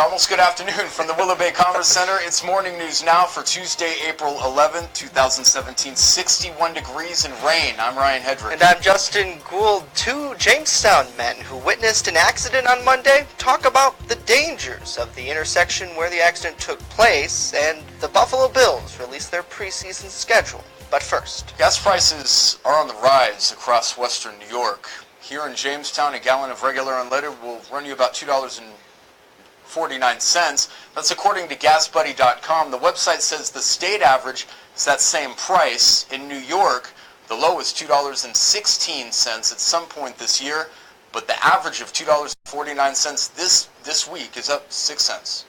almost good afternoon from the Willow Bay Commerce Center. It's morning news now for Tuesday, April 11th, 2017. 61 degrees and rain. I'm Ryan Hedrick. And I'm Justin Gould. Two Jamestown men who witnessed an accident on Monday talk about the dangers of the intersection where the accident took place, and the Buffalo Bills released their preseason schedule. But first, gas prices are on the rise across western New York. Here in Jamestown, a gallon of regular unleaded will run you about $2.49. That's according to GasBuddy.com. The website says the state average is that same price. In New York, the low is $2.16 at some point this year, but the average of $2.49 this week is up 6 cents.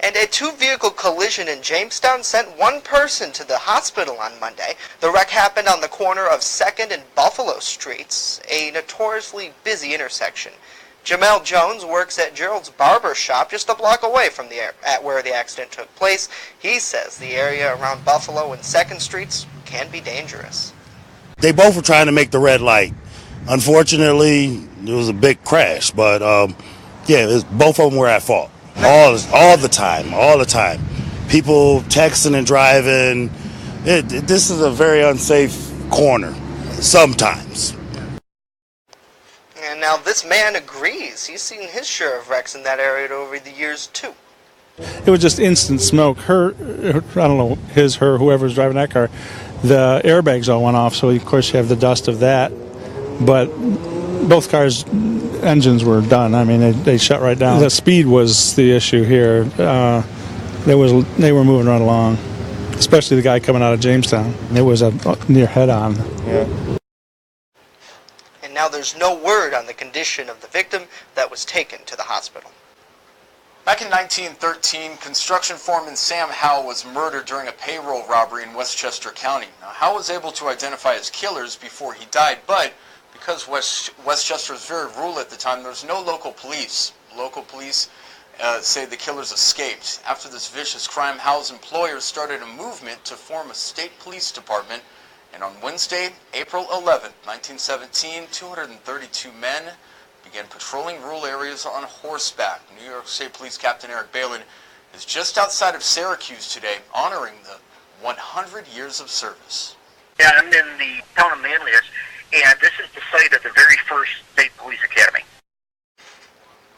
And a two-vehicle collision in Jamestown sent one person to the hospital on Monday. The wreck happened on the corner of 2nd and Buffalo Streets, a notoriously busy intersection. Jamel Jones works at Gerald's Barber Shop just a block away from where the accident took place. He says the area around Buffalo and 2nd Streets can be dangerous. They both were trying to make the red light. Unfortunately, it was a big crash, but both of them were at fault. All the time. People texting and driving. This is a very unsafe corner, sometimes. And now this man agrees. He's seen his share of wrecks in that area over the years, too. It was just instant smoke. Her, I don't know, whoever's driving that car, the airbags all went off, so of course you have the dust of that. But both cars' engines were done. I mean, they shut right down. The speed was the issue here. They were moving right along, especially the guy coming out of Jamestown. It was a near head-on. Yeah. And now there's no word on the condition of the victim that was taken to the hospital. Back in 1913, construction foreman Sam Howe was murdered during a payroll robbery in Westchester County. Now, Howe was able to identify his killers before he died, but because Westchester was very rural at the time, there was no local police. Local police say the killers escaped. After this vicious crime, Howe's employers started a movement to form a state police department. And on Wednesday, April 11th, 1917, 232 men began patrolling rural areas on horseback. New York State Police Captain Eric Balin is just outside of Syracuse today, honoring the 100 years of service. Yeah, I'm in the town of Manlius, and this is the site of the very first State Police Academy.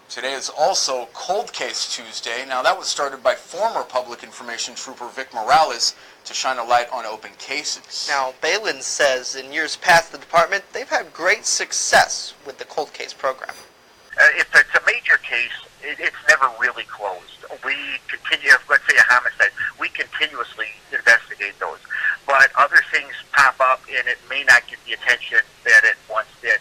Today is also Cold Case Tuesday. Now, that was started by former Public Information Trooper Vic Morales to shine a light on open cases. Now, Balin says in years past the department, they've had great success with the cold case program. If it's a major case, it's never really closed. We continue, let's say a homicide, we continuously investigate those. But other things pop up and it may not get the attention that it once did.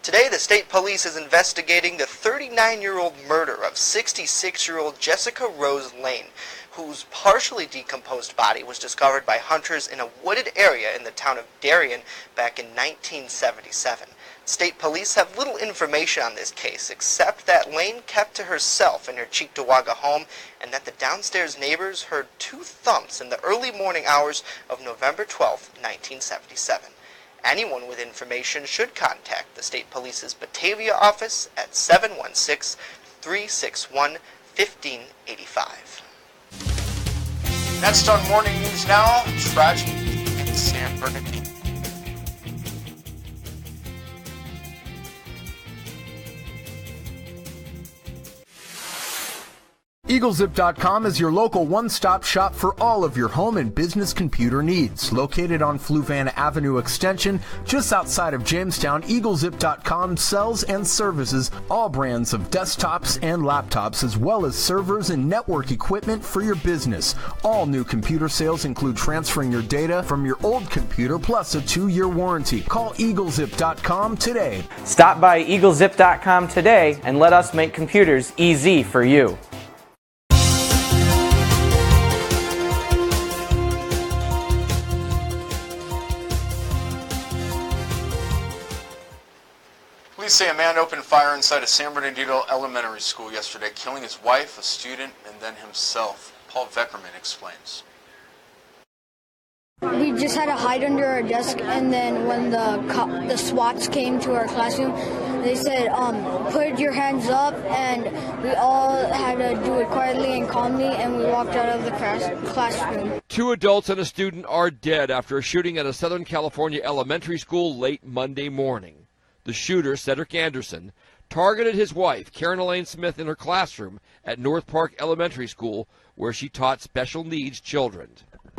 Today, the state police is investigating the 39-year-old murder of 66-year-old Jessica Rose Lane, whose partially decomposed body was discovered by hunters in a wooded area in the town of Darien back in 1977. State police have little information on this case, except that Lane kept to herself in her Cheektowaga home, and that the downstairs neighbors heard two thumps in the early morning hours of November 12, 1977. Anyone with information should contact the State Police's Batavia office at 716-361-1585. Next on Morning News Now, tragedy in San Bernardino. EagleZip.com is your local one-stop shop for all of your home and business computer needs. Located on Fluvan Avenue Extension, just outside of Jamestown, EagleZip.com sells and services all brands of desktops and laptops, as well as servers and network equipment for your business. All new computer sales include transferring your data from your old computer plus a 2-year warranty. Call EagleZip.com today. Stop by EagleZip.com today and let us make computers easy for you. Police say a man opened fire inside a San Bernardino elementary school yesterday, killing his wife, a student, and then himself. Paul Veckerman explains. We just had to hide under our desk, and then when the SWATs came to our classroom, they said, put your hands up, and we all had to do it quietly and calmly, and we walked out of the classroom. 2 adults and a student are dead after a shooting at a Southern California elementary school late Monday morning. The shooter, Cedric Anderson, targeted his wife, Karen Elaine Smith, in her classroom at North Park Elementary School, where she taught special needs children.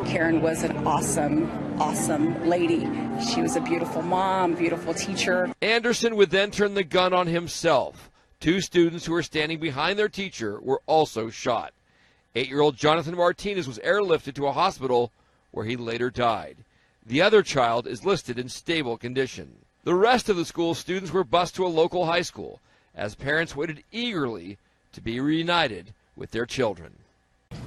Karen was an awesome lady. She was a beautiful mom, beautiful teacher. Anderson would then turn the gun on himself. 2 students who were standing behind their teacher were also shot. 8-year-old Jonathan Martinez was airlifted to a hospital where he later died. The other child is listed in stable condition. The rest of the school students were bused to a local high school as parents waited eagerly to be reunited with their children.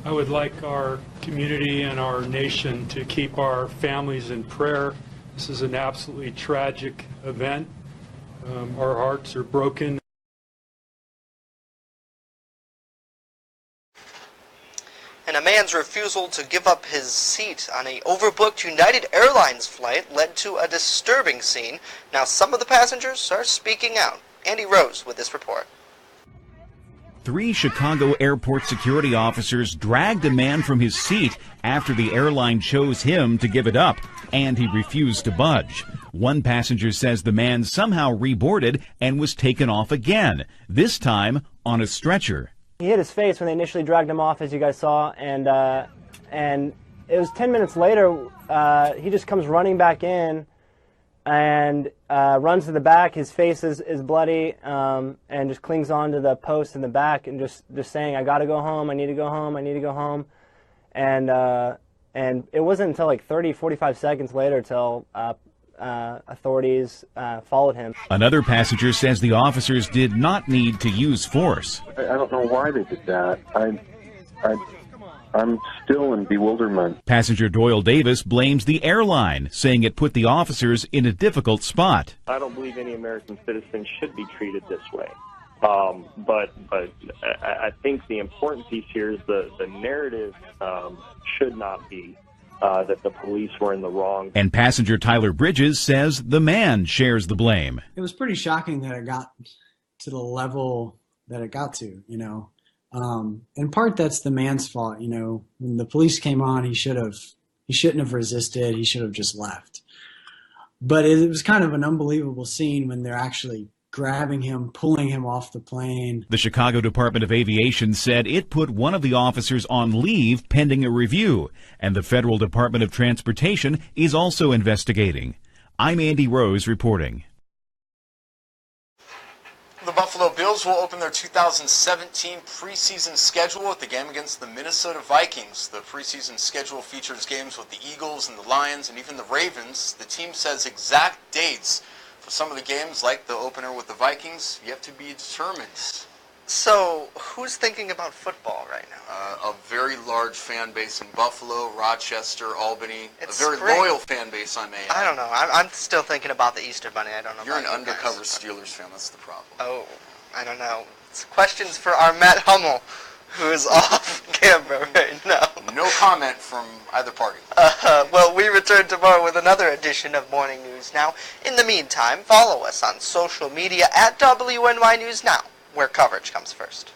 I would like our community and our nation to keep our families in prayer. This is an absolutely tragic event. Our hearts are broken. And a man's refusal to give up his seat on an overbooked United Airlines flight led to a disturbing scene. Now some of the passengers are speaking out. Andy Rose with this report. 3 Chicago airport security officers dragged a man from his seat after the airline chose him to give it up, and he refused to budge. One passenger says the man somehow reboarded and was taken off again, this time on a stretcher. He hit his face when they initially dragged him off, as you guys saw, and it was 10 minutes later, he just comes running back in and runs to the back. His face is bloody, and just clings onto the post in the back and just saying, I gotta go home, I need to go home, I need to go home. And it wasn't until like 45 seconds later till authorities followed him. Another passenger says the officers did not need to use force. I don't know why they did that. I'm still in bewilderment. Passenger Doyle Davis blames the airline, saying it put the officers in a difficult spot. I don't believe any American citizen should be treated this way. But I think the important piece here is the narrative should not be that the police were in the wrong. And passenger Tyler Bridges says the man shares the blame. It was pretty shocking that it got to the level that it got to, you know. In part, that's the man's fault. You know, when the police came on, he shouldn't have resisted. He should have just left. But it was kind of an unbelievable scene when they're actually grabbing him, pulling him off the plane. The Chicago Department of Aviation said it put one of the officers on leave pending a review, and the Federal Department of Transportation is also investigating. I'm Andy Rose reporting. The Buffalo Bills will open their 2017 preseason schedule with the game against the Minnesota Vikings. The preseason schedule features games with the Eagles and the Lions and even the Ravens. The team says exact dates for some of the games, like the opener with the Vikings, yet to be determined. So, who's thinking about football right now? A very large fan base in Buffalo, Rochester, Albany. It's a very spring. loyal fan base, I may add. I don't know. I'm still thinking about the Easter Bunny. I don't know. You're an about you undercover guys. Steelers fan, that's the problem. Oh, I don't know. It's questions for our Matt Hummel, who is off camera right now. No comment from either party. Well, we return tomorrow with another edition of Morning News Now. In the meantime, follow us on social media at WNY News Now, where coverage comes first.